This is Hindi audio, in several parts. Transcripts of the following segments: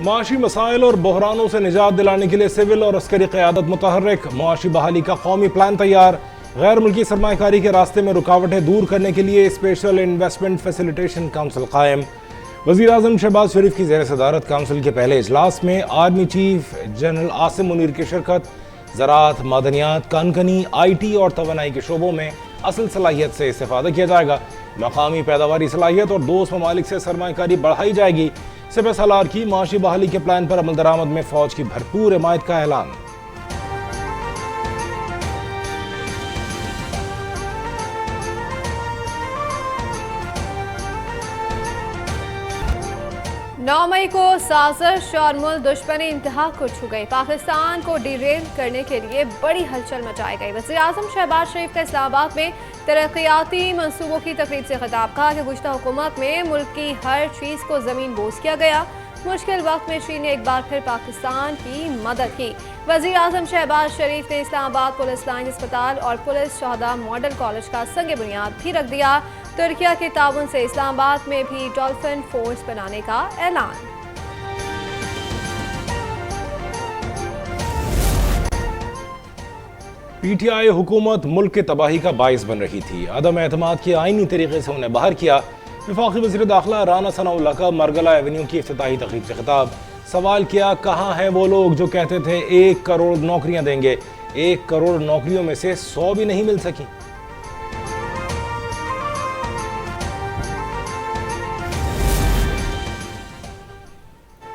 मुआशी मसाइल और बहरानों से निजात दिलाने के लिए सिविल और अस्करी क़यादत मुतहर्रिक, मुआशी बहाली का कौमी प्लान तैयार, गैर मुल्की सरमायाकारी के रास्ते में रुकावटें दूर करने के लिए स्पेशल इन्वेस्टमेंट फैसिलिटेशन काउंसिल कायम। वज़ीर आज़म शहबाज शरीफ की ज़ेर सदारत काउंसिल के पहले इजलास में army chief general Asim Munir की शिरकत। ज़राअत, मादनियात, कानकनी, IT और तवानाई के शोबों में असल सलाहियत से इस्तेफादा किया जाएगा। मकामी पैदावारी सलाहियत और दोस्त ममालिक से सरमायाकारी बढ़ाई जाएगी। सिपह सालार की माशी बहाली के प्लान पर अमल दरामद में फौज की भरपूर हिमायत का ऐलान। नौ मई को साजिश और मुल्क दुश्मनी इंतहा को छू गई। पाकिस्तान को डिरेल करने के लिए बड़ी हलचल मचाई गई। वज़ीर आज़म शहबाज शरीफ का इस्लामाबाद में तरक्याती मंसूबों की तकरीब से खिताब। कहा कि गुज़श्ता हुकूमत में मुल्क की हर चीज़ को ज़मीन बोझ किया गया। मुश्किल वक्त में चीन ने एक बार फिर पाकिस्तान की मदद की। वज़ीर आज़म शहबाज शरीफ ने इस्लामाबाद पुलिस लाइन अस्पताल और पुलिस शहदा मॉडल कॉलेज का संग बुनियाद भी रख दिया। तुर्किया के ताउन से इस्लामाबाद में भी डॉल्फिन फोर्स बनाने का ऐलान। PTI हुकूमत मुल्क की तबाही का बाइस बन रही थी। अदम एतमाद के आईनी तरीके से उन्हें बाहर किया। वफाकी वज़ीर दाखिला राना सनाउल्लाह का मरगला एवेन्यू की इफ्तिताही तकरीब से खिताब। सवाल किया, कहाँ हैं वो लोग जो कहते थे 1 करोड़ नौकरियां देंगे। 1 करोड़ नौकरियों में से 100 भी नहीं मिल सकी।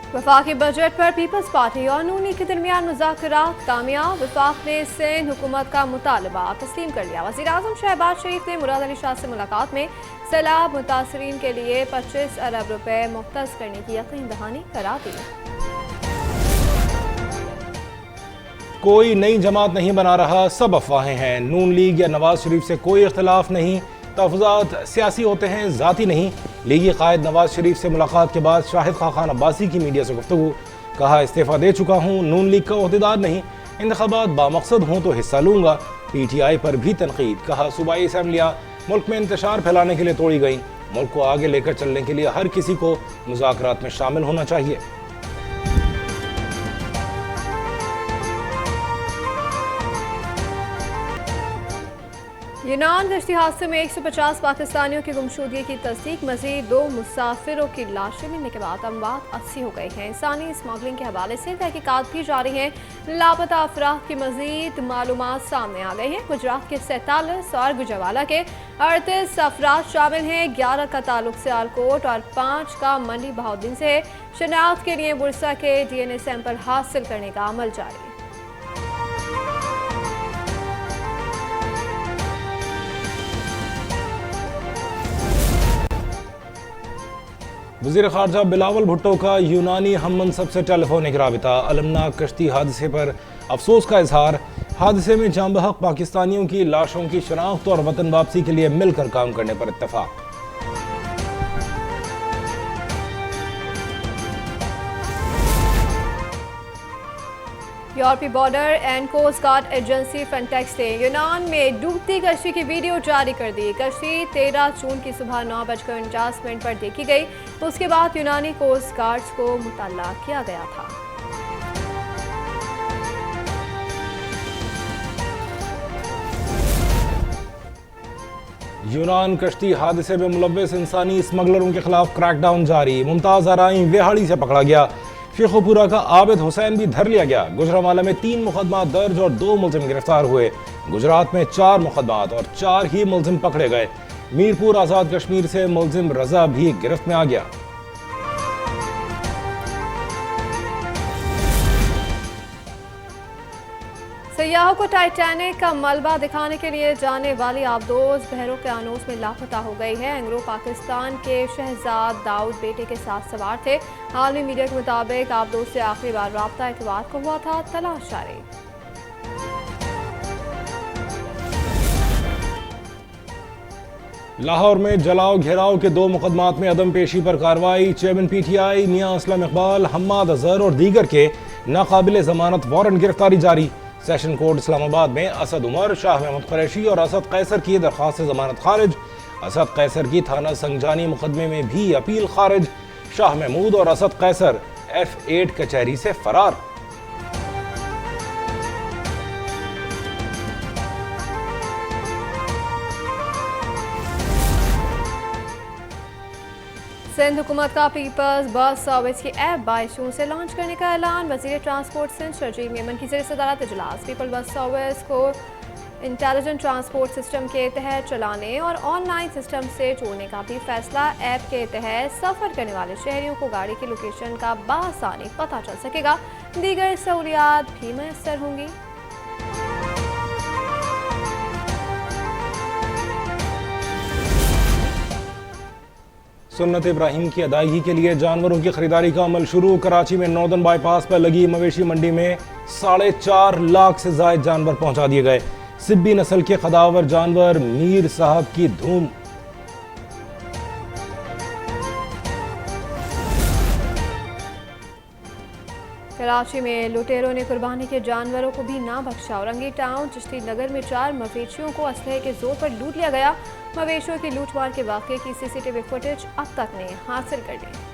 वफाकी बजट पर पीपल्स पार्टी और नूनी के दरमियान मुज़ाकरात कामयाब। वफाक ने सिंध हुकूमत का मुतालबा तस्लीम कर लिया। वज़ीर आज़म शहबाज शरीफ ने मुराद अली शाह से मुलाकात में सैलाब मुतासरीन के लिए 25 अरब रुपए मुख्तस करने की यकीन दहानी करा दी। कोई नई जमात नहीं बना रहा, सब अफवाहें हैं। नून लीग या नवाज शरीफ से कोई इख्तलाफ नहीं। तहफ़्फ़ुज़ात सियासी होते हैं, ज़ाती नहीं। लीगी कायद नवाज शरीफ से मुलाकात के बाद शाहिद खान अब्बासी की मीडिया से गुफ्तगू। कहा, इस्तीफ़ा दे चुका हूँ, नून लीग का ओहदेदार नहीं। इंतखाबात बामकसद हों तो हिस्सा लूँगा। PTI पर भी तनकीद। कहा, सूबाई असम्बलियाँ मुल्क में इंतशार फैलाने के लिए तोड़ी गई। मुल्क को आगे लेकर चलने के लिए हर किसी को मुज़ाकरात में शामिल होना चाहिए। यूनान कश्ती हादसे में 150 पाकिस्तानियों की गुमशुदगी की तस्दीक। मजीद 2 मुसाफिरों की लाशें मिलने के बाद अमवात 80 हो गए हैं। इंसानी स्मगलिंग के हवाले से तहकीकात भी जारी हैं। लापता अफराद की मजीद मालूमात सामने आ गई हैं। गुजरात के 47 और गुजरावाला के 38 अफराद शामिल हैं। 11 का ताल्लुक सियालकोट और 5 का मंडी बहाउद्दीन से। शनाख्त के लिए बुरसा के DNA सैंपल हासिल करने का अमल जारी। वज़ीर ख़ारजा बिलावल भुट्टो का यूनानी हम मनसब से टेलीफोनिक राबिता। अलमनाक कश्ती हादसे पर अफसोस का इजहार। हादसे में जाँ बहक पाकिस्तानियों की लाशों की शनाख्त और वतन वापसी के लिए मिलकर काम करने पर इत्तफाक। यूरोपीय border and coast guard agency Frontex ने यूनान में डूबती कश्ती की वीडियो जारी कर दी। कश्ती 13 जून की सुबह 9:49 पर देखी गई। उसके बाद यूनानी कोस्ट गार्ड्स को मुतल्ला किया गया था। यूनान कश्ती हादसे में मुलव्वस इंसानी स्मगलरों के खिलाफ क्रैकडाउन जारी। मुमताज आराई वेहाड़ी से पकड़ा गया। शेखोपुरा का आबिद हुसैन भी धर लिया गया। गुजरांवाला में 3 मुकदमा दर्ज और 2 मुलजिम गिरफ्तार हुए। गुजरात में 4 मुकदमात और 4 ही मुलजिम पकड़े गए। मीरपुर आज़ाद कश्मीर से मुलजिम रजा भी गिरफ्त में आ गया। सयाहों को टाइटैनिक का मलबा दिखाने के लिए जाने वाली आबदोज बहरो के आनोस में लापता हो गई है। एंग्रो पाकिस्तान के शहजाद दाऊद बेटे के साथ सवार थे। आलमी मीडिया के मुताबिक आबदोज से आखिरी बार राब्ता इतवार को हुआ था। तलाश जारी। लाहौर में जलाओ घेराव के 2 मुकदमात में अदम पेशी पर कार्रवाई। चेयरमैन PTI मियां असलम इकबाल, हम्माद अजहर और दीगर के नाकाबिल जमानत वारंट गिरफ्तारी जारी। सेशन कोर्ट इस्लामाबाद में असद उमर, शाह महमूद कुरैशी और असद कैसर की दरख्वास्त जमानत खारिज। असद कैसर की थाना संगजानी मुकदमे में भी अपील खारिज। शाह महमूद और असद कैसर F8 कचहरी से फरार। सिंध हुकूमत का पीपल्स बस सर्विस की ऐप 22 जून से लॉन्च करने का ऐलान। वजीर ट्रांसपोर्ट सिंध शर्जील मेमन की सदारत इजलास। पीपल बस सर्विस को इंटेलिजेंट ट्रांसपोर्ट सिस्टम के तहत चलाने और ऑनलाइन सिस्टम से जोड़ने का भी फैसला। ऐप के तहत सफ़र करने वाले शहरियों को गाड़ी की लोकेशन का बआसानी पता चल सकेगा। दीगर सहूलियात भी मैसर होंगी। सुन्नत इब्राहिम की अदायगी के लिए जानवरों की खरीदारी का अमल शुरू। कराची में नॉर्दर्न बाईपास पर लगी मवेशी मंडी में 4.5 लाख से ज्यादा जानवर पहुंचा दिए गए। सिब्बी नस्ल के खदावर जानवर मीर साहब की धूम। कराची में लुटेरों ने कुर्बानी के जानवरों को भी ना बख्शा। औरंगी टाउन चिश्ती नगर में 4 मवेशियों को असलहे के जोर पर लूट लिया गया। मवेशियों की लूटमार के वाक़े की CCTV फुटेज अब तक ने हासिल कर ली।